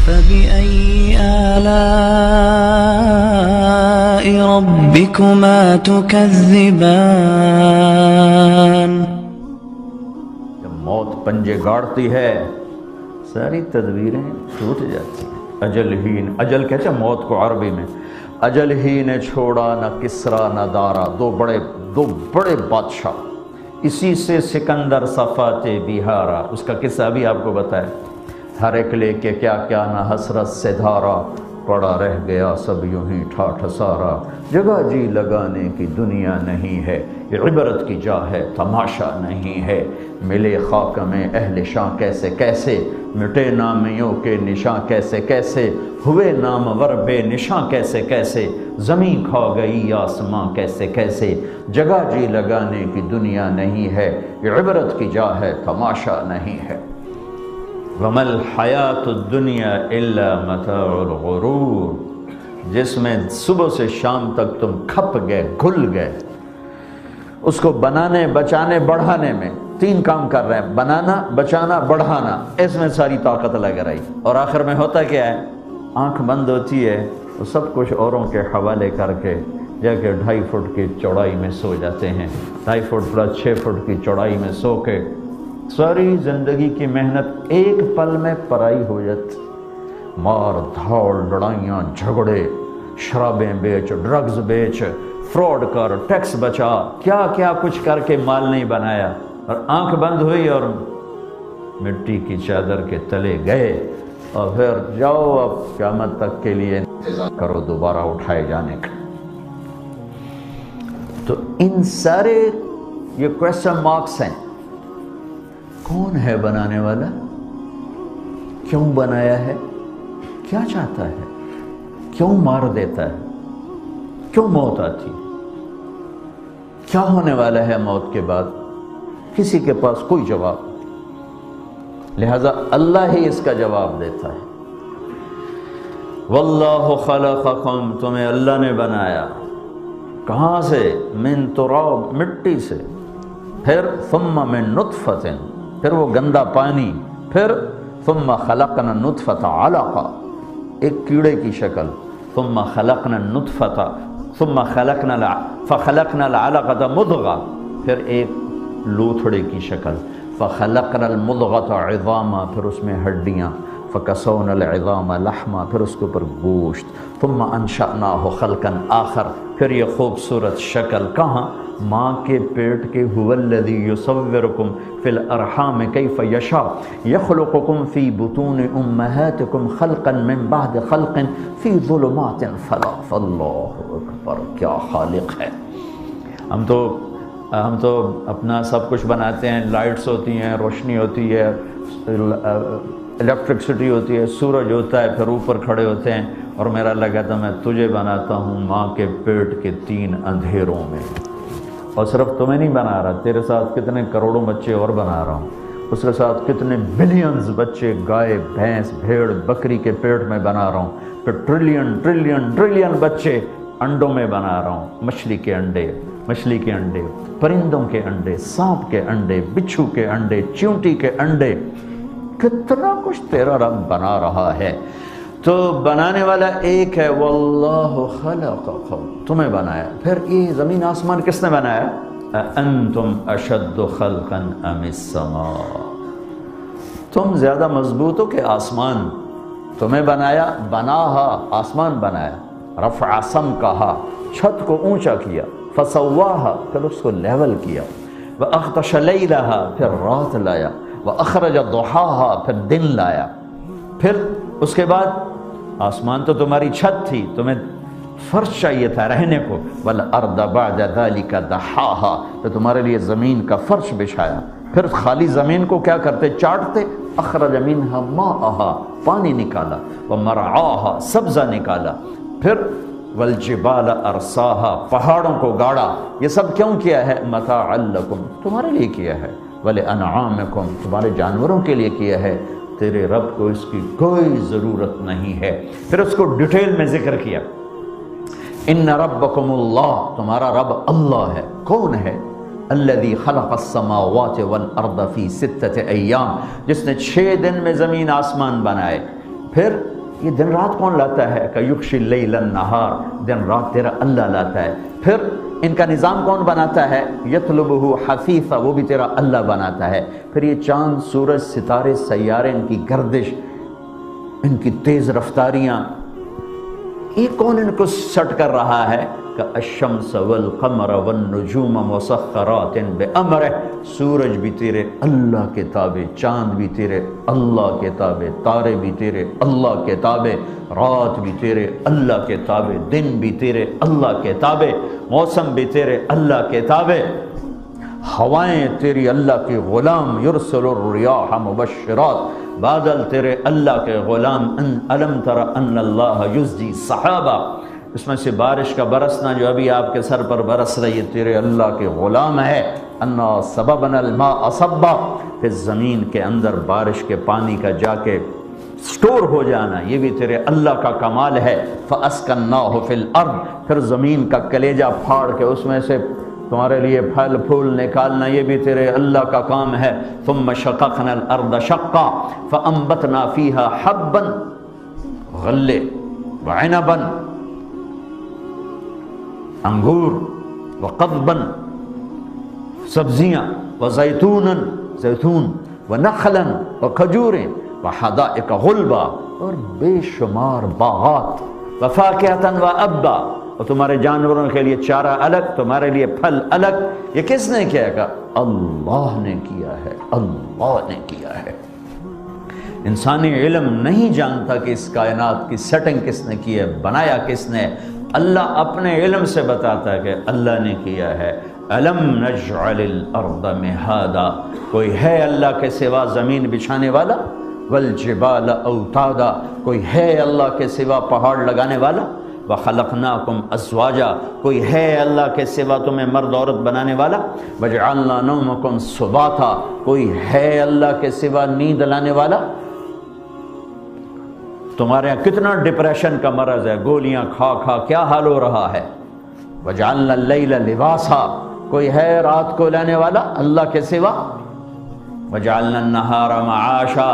فبأي آلاء ربكما تكذبان؟ جب موت پنجے گاڑتی ہے ساری تدبیریں ٹوٹ جاتی ہیں۔ اجل ہی اجل کہتے ہیں موت کو عربی میں، اجل ہی نے چھوڑا نہ کسرا نہ دارا، دو بڑے بادشاہ، اسی سے سکندر صفات بہارا، اس کا قصہ بھی آپ کو بتایا، ہر ایک لے کے کیا کیا نہ حسرت سے دھارا، پڑا رہ گیا سب یوں ہی ٹھاٹھ سارا، جگہ جی لگانے کی دنیا نہیں ہے، یہ عبرت کی جا ہے تماشا نہیں ہے، ملے خاک میں اہل شاں کیسے کیسے، مٹے نامیوں کے نشاں کیسے کیسے، ہوئے نامور بے نشاں کیسے کیسے، زمین کھا گئی آسماں کیسے کیسے، جگہ جی لگانے کی دنیا نہیں ہے، یہ عبرت کی جا ہے تماشا نہیں ہے۔ وَمَا الْحَيَاةُ الدُّنْيَا إِلَّا مَتَاعُ الْغُرُورِ، جس میں صبح سے شام تک تم کھپ گئے گھل گئے، اس کو بنانے بچانے بڑھانے میں تین کام کر رہے ہیں، بنانا بچانا بڑھانا، اس میں ساری طاقت لگ رہی، اور آخر میں ہوتا کیا ہے، آنکھ بند ہوتی ہے وہ سب کچھ اوروں کے حوالے کر کے جا کے 2.5 فٹ کی چوڑائی میں سو جاتے ہیں، 2.5 فٹ پلس 6 فٹ کی چوڑائی میں سو کے ساری زندگی کی محنت ایک پل میں پرائی ہو جاتی، مار دھاڑ لڑائیاں جھگڑے، شرابیں بیچ ڈرگز بیچ، فراڈ کر، ٹیکس بچا، کیا کیا کچھ کر کے مال نہیں بنایا، اور آنکھ بند ہوئی اور مٹی کی چادر کے تلے گئے، اور پھر جاؤ اب قیامت تک کے لیے انتظار کرو دوبارہ اٹھائے جانے کا۔ تو ان سارے یہ کویسچن مارکس ہیں، کون ہے بنانے والا، کیوں بنایا ہے، کیا چاہتا ہے، کیوں مار دیتا ہے، کیوں موت آتی ہے، کیا ہونے والا ہے موت کے بعد، کسی کے پاس کوئی جواب، لہذا اللہ ہی اس کا جواب دیتا ہے۔ واللہ خلقکم، تمہیں اللہ نے بنایا، کہاں سے، من تراب، مٹی سے، پھر ثم من نطفۃ، پھر وہ گندا پانی، پھر ثم خلقنا النطفۃ علقہ، ایک کیڑے کی شکل، ثم خلقنا النطفۃ ثم فخلقنا العلقۃ مضغہ، پھر ایک لوتھڑے کی شکل، فخلقنا المضغۃ عظاما، پھر اس میں ہڈیاں، فکسونا العظام لحما، پھر اس کے اوپر گوشت، ثم انشأناہ خلقا آخر، پھر یہ خوبصورت شکل کہاں، ماں کے پیٹ کے، هو الذی یصورکم فی الارحام کیف یشاء یخلقکم فی بطون امہاتکم خلقا من بعد خلق فی ظلمات ثلاث، اللہ اکبر، کیا خالق ہے۔ ہم تو اپنا سب کچھ بناتے ہیں، لائٹس ہوتی ہیں، روشنی ہوتی ہے، الیکٹرکسٹی ہوتی ہے، سورج ہوتا ہے، پھر اوپر کھڑے ہوتے ہیں، اور میرا لگا تھا میں تجھے بناتا ہوں ماں کے پیٹ کے 3 اندھیروں میں، اور صرف تمہیں نہیں بنا رہا، تیرے ساتھ کتنے کروڑوں بچے اور بنا رہا ہوں، اس کے ساتھ کتنے بلینز بچے گائے بھینس بھیڑ بکری کے پیٹ میں بنا رہا ہوں، پھر ٹریلین بچے انڈوں میں بنا رہا ہوں، مچھلی کے انڈے، پرندوں کے انڈے، سانپ کے انڈے، بچھو کے انڈے، چیونٹی کے انڈے، کتنا کچھ تیرا رب بنا رہا ہے۔ تو بنانے والا ایک ہے، واللہ خلقکم، تمہیں بنایا۔ پھر یہ زمین آسمان کس نے بنایا؟ انتم اشد خلقا ام السماء، تم زیادہ مضبوط ہو کہ آسمان؟ تمہیں بنایا، بناہا، آسمان بنایا، رفع سمکہا، چھت کو اونچا کیا، فسواہا، پھر اس کو لیول کیا، واغطش لیلہا، پھر رات لایا، واخرج ضحاہا، پھر دن لایا، پھر اس کے بعد آسمان تو تمہاری چھت تھی، تمہیں فرش چاہیے تھا رہنے کو، والارض بعد ذلک دحاہا، تو تمہارے لیے زمین کا فرش بچھایا، پھر خالی زمین کو کیا کرتے؟ چاٹتے، اخرج منہا ماءہا، پانی نکالا، ومرعاہا، سبزہ نکالا، پھر والجبال ارساہا، پہاڑوں کو گاڑا، یہ سب کیوں کیا ہے؟ متاعا لکم، تمہارے لیے کیا ہے، ولانعامکم، تمہارے جانوروں کے لیے کیا ہے، تیرے رب کو اس کی کوئی ضرورت نہیں ہے۔ پھر اس کو ڈیٹیل میں ذکر کیا، ان ربکم اللہ، تمہارا رب اللہ ہے، کون ہے؟ الذی خلق السماوات والارض فی 6 ایام، جس نے 6 دن میں زمین آسمان بنائے، پھر یہ دن رات کون لاتا ہے؟ کہ یغشی اللیل النہار، دن رات تیرا اللہ لاتا ہے۔ پھر ان کا نظام کون بناتا ہے؟ یطلبہ حثیثا، وہ بھی تیرا اللہ بناتا ہے۔ پھر یہ چاند، سورج، ستارے، سیارے، ان کی گردش، ان کی تیز رفتاریاں، یہ کون ان کو سٹ کر رہا ہے؟ کہ الشمس والقمر والنجوم مسخرات بامرہ، سورج بھی تیرے اللہ کے تابع، چاند بھی تیرے اللہ کے تابع، تارے بھی تیرے اللہ کے تابع، رات بھی تیرے اللہ کے تابع، دن بھی تیرے اللہ کے تابع، موسم بھی تیرے اللہ کے تابع، ہوائیں تیری اللہ کے غلام، یرسل الریاح مبشرات، بادل تیرے اللہ کے غلام، الم تر ان اللہ یزجی سحابہ، اس میں سے بارش کا برسنا جو ابھی آپ کے سر پر برس رہی ہے تیرے اللہ کے غلام ہے۔ انا سببنا الماء صبا، پھر زمین کے اندر بارش کے پانی کا جا کے سٹور ہو جانا، یہ بھی تیرے اللہ کا کمال ہے۔ فاسکناہ فی الارض، پھر زمین کا کلیجہ پھاڑ کے اس میں سے تمہارے لیے پھل پھول نکالنا، یہ بھی تیرے اللہ کا کام ہے۔ ثم شققنا الارض شقا فانبتنا فیہا حبا، غلے وعنبا، انگور، وقضبا، سبزیاں، وزیتونا، زیتون، ونخلا، وکھجوریں، وحدائق غلبا، اور بے شمار باغات، وفاکہتا وابا، اور تمہارے جانوروں کے لیے چارہ الگ، تمہارے لیے پھل الگ۔ یہ کس نے کیا؟ کہ اللہ نے کیا ہے، اللہ نے کیا ہے۔ انسانی علم نہیں جانتا کہ اس کائنات کی سیٹنگ کس نے کی ہے، بنایا کس نے۔ اللہ اپنے علم سے بتاتا ہے کہ اللہ نے کیا ہے۔ الم نجعل الارض مہادا، کوئی ہے اللہ کے سوا زمین بچھانے والا؟ والجبال اوتادا، کوئی ہے اللہ کے سوا پہاڑ لگانے والا؟ وخلقناکم ازواجا، کوئی ہے اللہ کے سوا تمہیں مرد عورت بنانے والا؟ وجعلنا نومکم سباتا، کوئی ہے اللہ کے سوا نیند لانے والا؟ تمہارے یہاں کتنا ڈپریشن کا مرض ہے، گولیاں کھا کھا کیا حال ہو رہا ہے۔ وجعلنا اللیل لباسا، کوئی ہے رات کو لانے والا اللہ کے سوا؟ وجعلنا النہار معاشا،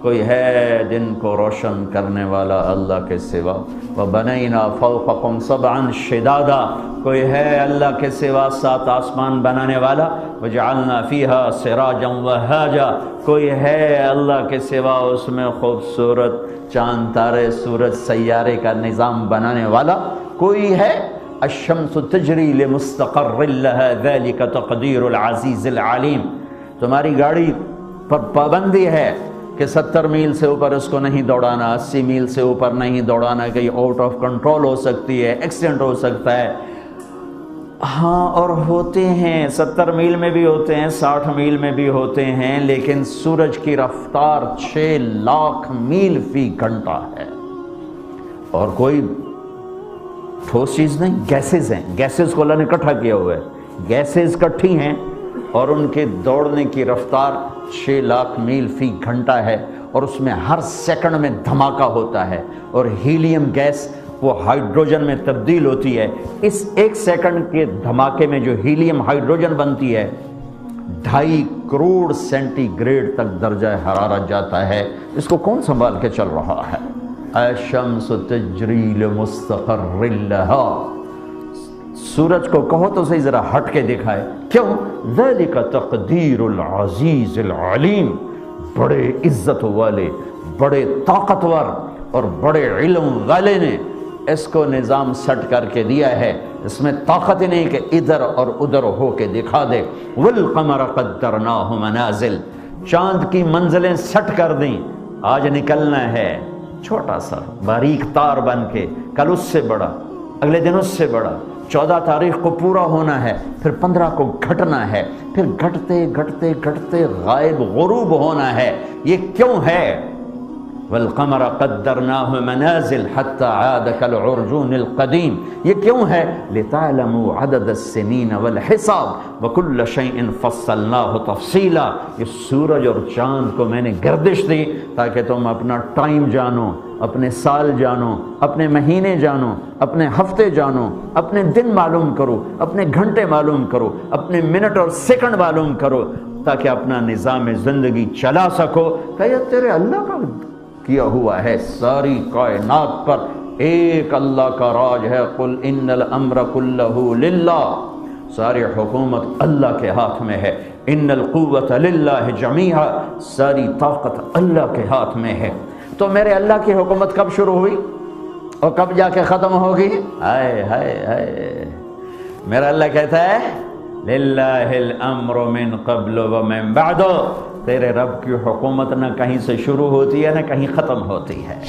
کوئی ہے دن کو روشن کرنے والا اللہ کے سوا؟ وبنینا فوقکم سبعا شدادا، کوئی ہے اللہ کے سوا 7 آسمان بنانے والا؟ وجعلنا فیہا سراجا وہاجا، کوئی ہے اللہ کے سوا اس میں خوبصورت چاند، تارے، سورج، سیارے کا نظام بنانے والا کوئی ہے؟ الشمس تجری لمستقر لها ذلك تقدیر العزیز العلیم، تمہاری گاڑی پر پابندی ہے کہ 70 میل سے اوپر اس کو نہیں دوڑانا، 80 میل سے اوپر نہیں دوڑانا، کہ یہ آؤٹ آف کنٹرول ہو سکتی ہے، ایکسیڈنٹ ہو سکتا ہے۔ ہاں، اور ہوتے ہیں 70 میل میں بھی ہوتے ہیں، 60 میل میں بھی ہوتے ہیں، لیکن سورج کی رفتار 6 لاکھ میل فی گھنٹہ ہے، اور کوئی ٹھوس چیز نہیں، گیسز ہیں، گیسز کو اللہ نے اکٹھا کیا ہوا ہے، گیسز اکٹھی ہیں اور ان کے دوڑنے کی رفتار 6 لاکھ میل فی گھنٹہ ہے، اور اس میں ہر سیکنڈ میں دھماکہ ہوتا ہے، اور ہیلیم گیس وہ ہائیڈروجن میں تبدیل ہوتی ہے۔ اس 1 سیکنڈ کے دھماکے میں جو ہیلیم ہائیڈروجن بنتی ہے 2.5 کروڑ سینٹی گریڈ تک درجہ حرارت جاتا ہے۔ اس کو کون سنبھال کے چل رہا ہے؟ الشمس تجری لمستقر لها، سورج کو کہو تو صحیح ذرا ہٹ کے دکھائے، کیوں؟ ذالک تقدیر العزیز العلیم، بڑے عزت والے، بڑے طاقتور اور بڑے علم والے نے اس کو نظام سٹ کر کے دیا ہے، اس میں طاقت ہی نہیں کہ ادھر اور ادھر ہو کے دکھا دے۔ والقمر قدرناہ منازل، چاند کی منزلیں سٹ کر دیں، آج نکلنا ہے چھوٹا سا باریک تار بن کے، کل اس سے بڑا، اگلے دن اس سے بڑا، 14 تاریخ کو پورا ہونا ہے، پھر 15 کو گھٹنا ہے، پھر گھٹتے گھٹتے گھٹتے غائب غروب ہونا ہے۔ یہ کیوں ہے؟ والقمر قدرناه منازل حتى عاد كالعرجون القديم، یہ کیوں ہے؟ لتعلموا عدد السنين والحساب وكل شيء فصلناه تفصيلا، یہ سورج اور چاند کو میں نے گردش دی تاکہ تم اپنا ٹائم جانو، اپنے سال جانو، اپنے مہینے جانو، اپنے ہفتے جانو، اپنے دن معلوم کرو، اپنے گھنٹے معلوم کرو، اپنے منٹ اور سیکنڈ معلوم کرو، تاکہ اپنا نظام زندگی چلا سکو۔ کہ یہ تیرے اللہ کا کیا ہوا ہے ساری کائنات پر ایک اللہ کا راج ہے، قل ان الامر کلہ للہ، ساری حکومت اللہ کے ہاتھ میں ہے، ان القوت للہ جمیعا، ساری طاقت اللہ کے ہاتھ میں ہے۔ تو میرے اللہ کی حکومت کب شروع ہوئی اور کب جا کے ختم ہوگی؟ ہائے ہائے ہائے، میرا اللہ کہتا ہے للہ الامر من قبل ومن بعد، تیرے رب کی حکومت نہ کہیں سے شروع ہوتی ہے نہ کہیں ختم ہوتی ہے۔